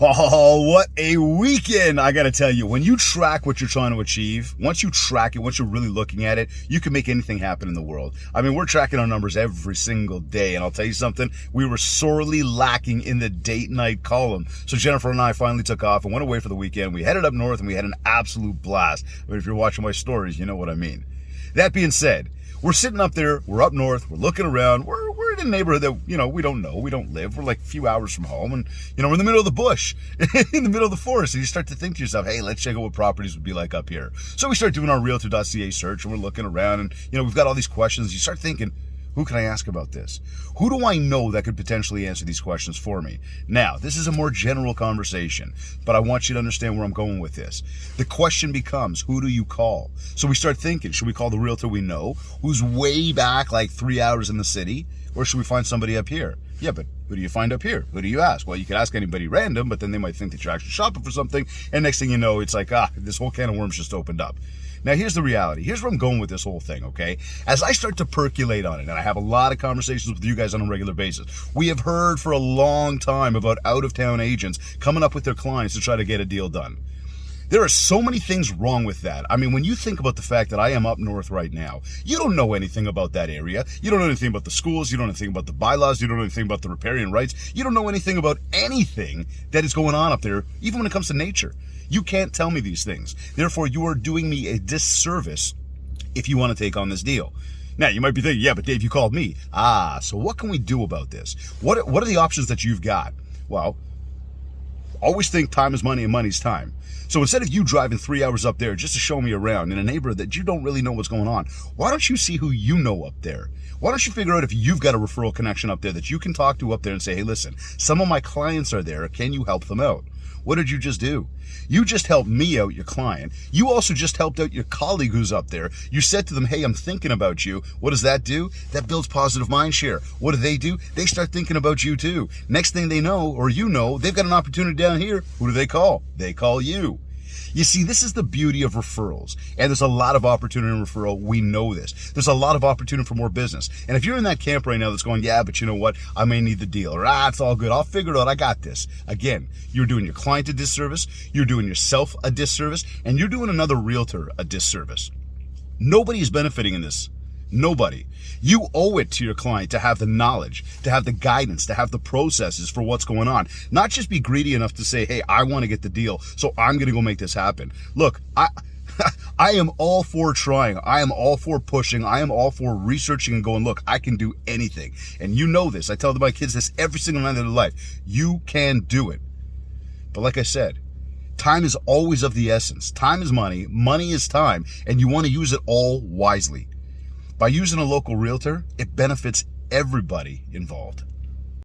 Oh, what a weekend! I gotta tell you, when you track what you're trying to achieve, once you track it, once you're really looking at it, you can make anything happen in the world. I mean, we're tracking our numbers every single day, and I'll tell you something, we were sorely lacking in the date-night column. So Jennifer and I finally took off and went away for the weekend. We headed up north, and we had an absolute blast. I mean, if you're watching my stories, you know what I mean. That being said, we're sitting up there, we're up north, we're looking around, we're in a neighborhood that, we don't know, we don't live, we're like a few hours from home, and, we're in the middle of the bush, in the middle of the forest, and you start to think to yourself, hey, let's check out what properties would be like up here. So we start doing our Realtor.ca search, and we're looking around, and, we've got all these questions. You start thinking, who can I ask about this? Who do I know that could potentially answer these questions for me? Now, this is a more general conversation, but I want you to understand where I'm going with this. The question becomes, who do you call? So we start thinking, should we call the realtor we know, who's way back like 3 hours in the city, or should we find somebody up here? Yeah, but who do you find up here? Who do you ask? Well, you could ask anybody random, but then they might think that you're actually shopping for something, and next thing you know, it's like, this whole can of worms just opened up. Now, here's the reality. Here's where I'm going with this whole thing, okay? As I start to percolate on it, and I have a lot of conversations with you guys on a regular basis, we have heard for a long time about out-of-town agents coming up with their clients to try to get a deal done. There are so many things wrong with that. I mean, when you think about the fact that I am up north right now, you don't know anything about that area. You don't know anything about the schools. You don't know anything about the bylaws. You don't know anything about the riparian rights. You don't know anything about anything that is going on up there, even when it comes to nature. You can't tell me these things. Therefore, you are doing me a disservice if you want to take on this deal. Now, you might be thinking, yeah, but Dave, you called me. So what can we do about this? What are the options that you've got? Well, always think time is money and money's time. So instead of you driving 3 hours up there just to show me around in a neighborhood that you don't really know what's going on, why don't you see who you know up there? Why don't you figure out if you've got a referral connection up there that you can talk to up there and say, hey, listen, some of my clients are there. Can you help them out? What did you just do? You just helped me out, your client. You also just helped out your colleague who's up there. You said to them, hey, I'm thinking about you. What does that do? That builds positive mind share. What do? They start thinking about you too. Next thing they know, or they've got an opportunity down here. Who do they call? They call you. You see, this is the beauty of referrals. And there's a lot of opportunity in referral. We know this. There's a lot of opportunity for more business. And if you're in that camp right now that's going, yeah, but you know what? I may need the deal. Or, it's all good. I'll figure it out. I got this. Again, you're doing your client a disservice. You're doing yourself a disservice. And you're doing another realtor a disservice. Nobody is benefiting in this. Nobody. You owe it to your client to have the knowledge, to have the guidance, to have the processes for what's going on. Not just be greedy enough to say, hey, I want to get the deal, so I'm going to go make this happen. Look, I am all for trying. I am all for pushing. I am all for researching and going, look, I can do anything. And you know this. I tell my kids this every single night of their life. You can do it. But like I said, time is always of the essence. Time is money. Money is time. And you want to use it all wisely. By using a local realtor, it benefits everybody involved.